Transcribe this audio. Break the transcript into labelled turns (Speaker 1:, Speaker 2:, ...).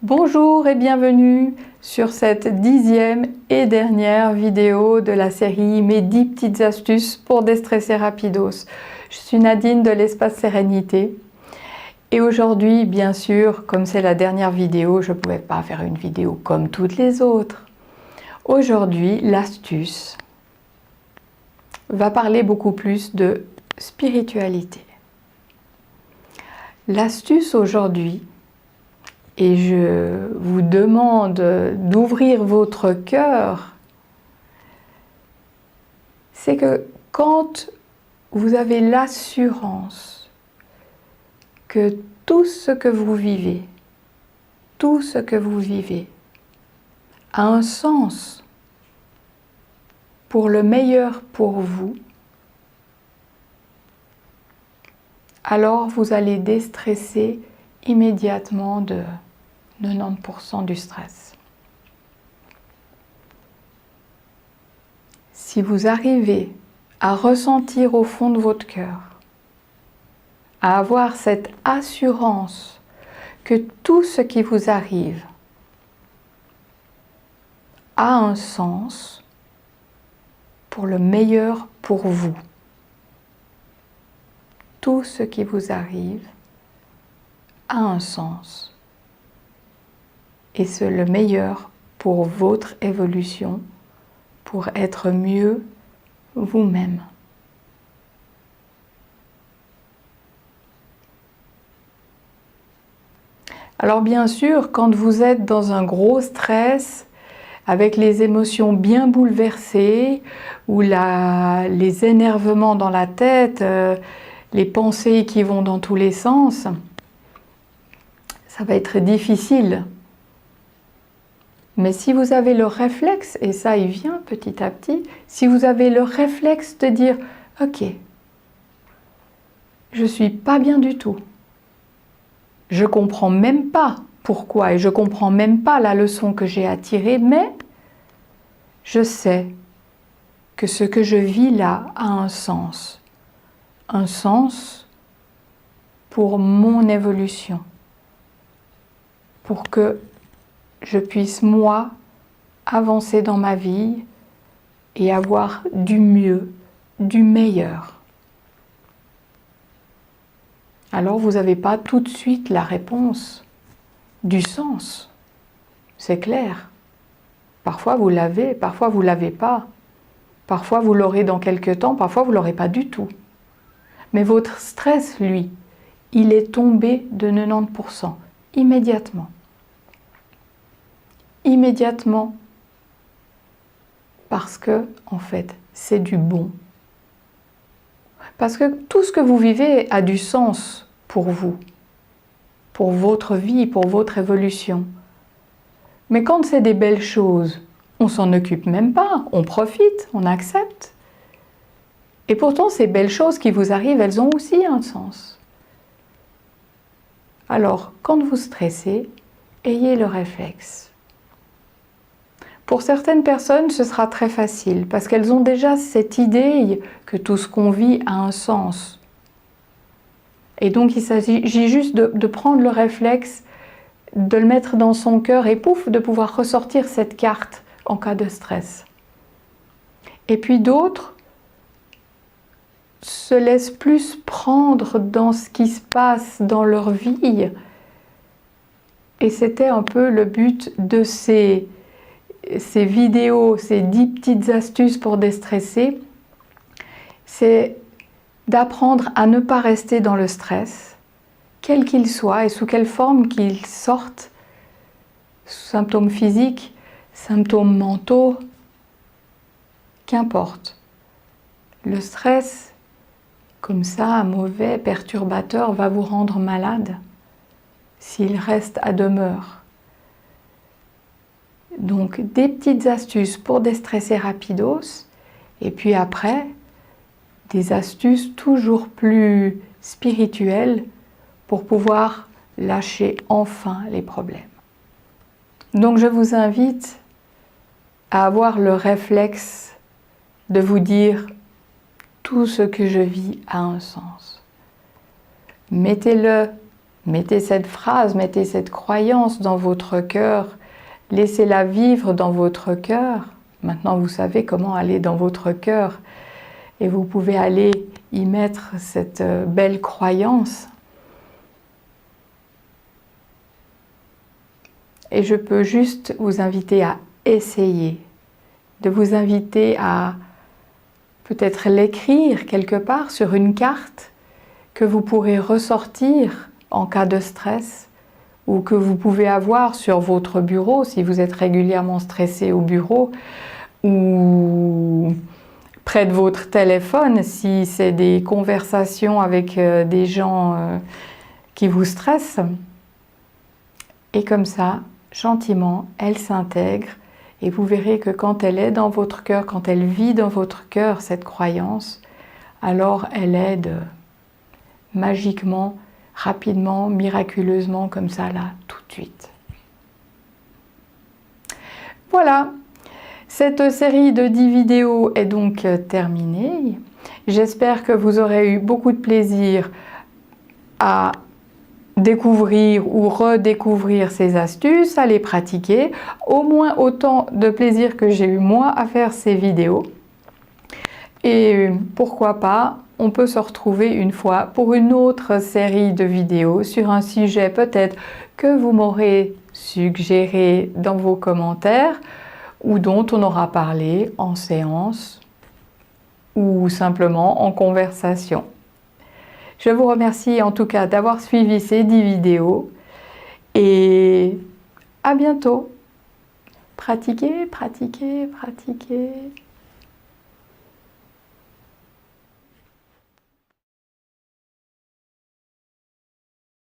Speaker 1: Bonjour et bienvenue sur cette 10e et dernière vidéo de la série Mes 10 petites astuces pour déstresser rapidos. Je suis Nadine de l'Espace Sérénité et aujourd'hui, bien sûr, comme c'est la dernière vidéo, je ne pouvais pas faire une vidéo comme toutes les autres. Aujourd'hui, l'astuce va parler beaucoup plus de spiritualité. L'astuce aujourd'hui, et je vous demande d'ouvrir votre cœur, c'est que quand vous avez l'assurance que tout ce que vous vivez, a un sens pour le meilleur pour vous, alors vous allez déstresser immédiatement de 90% du stress. Si vous arrivez à ressentir au fond de votre cœur, à avoir cette assurance que tout ce qui vous arrive a un sens pour le meilleur pour vous. Tout ce qui vous arrive a un sens. Et c'est le meilleur pour votre évolution, pour être mieux vous-même. Alors bien sûr, quand vous êtes dans un gros stress, avec les émotions bien bouleversées, ou les énervements dans la tête, les pensées qui vont dans tous les sens, ça va être difficile. Mais si vous avez le réflexe, et ça il vient petit à petit, si vous avez le réflexe de dire « Ok, je ne suis pas bien du tout. Je ne comprends même pas pourquoi et je ne comprends même pas la leçon que j'ai à tirer, mais je sais que ce que je vis là a un sens pour mon évolution, pour que je puisse, moi, avancer dans ma vie et avoir du mieux, du meilleur. » Alors vous n'avez pas tout de suite la réponse, du sens, c'est clair. Parfois vous l'avez, parfois vous ne l'avez pas. Parfois vous l'aurez dans quelques temps, parfois vous ne l'aurez pas du tout. Mais votre stress, lui, il est tombé de 90%, immédiatement. Immédiatement, parce que, en fait, c'est du bon. Parce que tout ce que vous vivez a du sens pour vous, pour votre vie, pour votre évolution. Mais quand c'est des belles choses, on s'en occupe même pas, on profite, on accepte. Et pourtant, ces belles choses qui vous arrivent, elles ont aussi un sens. Alors, quand vous stressez, ayez le réflexe. Pour certaines personnes, ce sera très facile, parce qu'elles ont déjà cette idée que tout ce qu'on vit a un sens. Et donc, il s'agit juste de prendre le réflexe, de le mettre dans son cœur et pouf, de pouvoir ressortir cette carte en cas de stress. Et puis d'autres se laissent plus prendre dans ce qui se passe dans leur vie. Et c'était un peu le but de ces vidéos, ces 10 petites astuces pour déstresser, c'est d'apprendre à ne pas rester dans le stress, quel qu'il soit et sous quelle forme qu'il sorte, symptômes physiques, symptômes mentaux, qu'importe. Le stress, comme ça, mauvais, perturbateur, va vous rendre malade s'il reste à demeure. Donc, des petites astuces pour déstresser rapidos, et puis après, des astuces toujours plus spirituelles pour pouvoir lâcher enfin les problèmes. Donc, je vous invite à avoir le réflexe de vous dire « tout ce que je vis a un sens ». Mettez-le Mettez cette phrase, mettez cette croyance dans votre cœur. Laissez-la vivre dans votre cœur. Maintenant, vous savez comment aller dans votre cœur. Et vous pouvez aller y mettre cette belle croyance. Et je peux juste vous inviter à essayer, de vous inviter à peut-être l'écrire quelque part sur une carte que vous pourrez ressortir en cas de stress ou que vous pouvez avoir sur votre bureau si vous êtes régulièrement stressé au bureau ou près de votre téléphone si c'est des conversations avec des gens qui vous stressent. Et comme ça, gentiment, elle s'intègre et vous verrez que quand elle est dans votre cœur, quand elle vit dans votre cœur cette croyance, alors elle aide magiquement, rapidement, miraculeusement, comme ça, là, tout de suite. Voilà, cette série de 10 vidéos est donc terminée. J'espère que vous aurez eu beaucoup de plaisir à découvrir ou redécouvrir ces astuces, à les pratiquer, au moins autant de plaisir que j'ai eu moi à faire ces vidéos. Et pourquoi pas, on peut se retrouver une fois pour une autre série de vidéos sur un sujet peut-être que vous m'aurez suggéré dans vos commentaires ou dont on aura parlé en séance ou simplement en conversation. Je vous remercie en tout cas d'avoir suivi ces 10 vidéos et à bientôt. Pratiquez, pratiquez, pratiquez.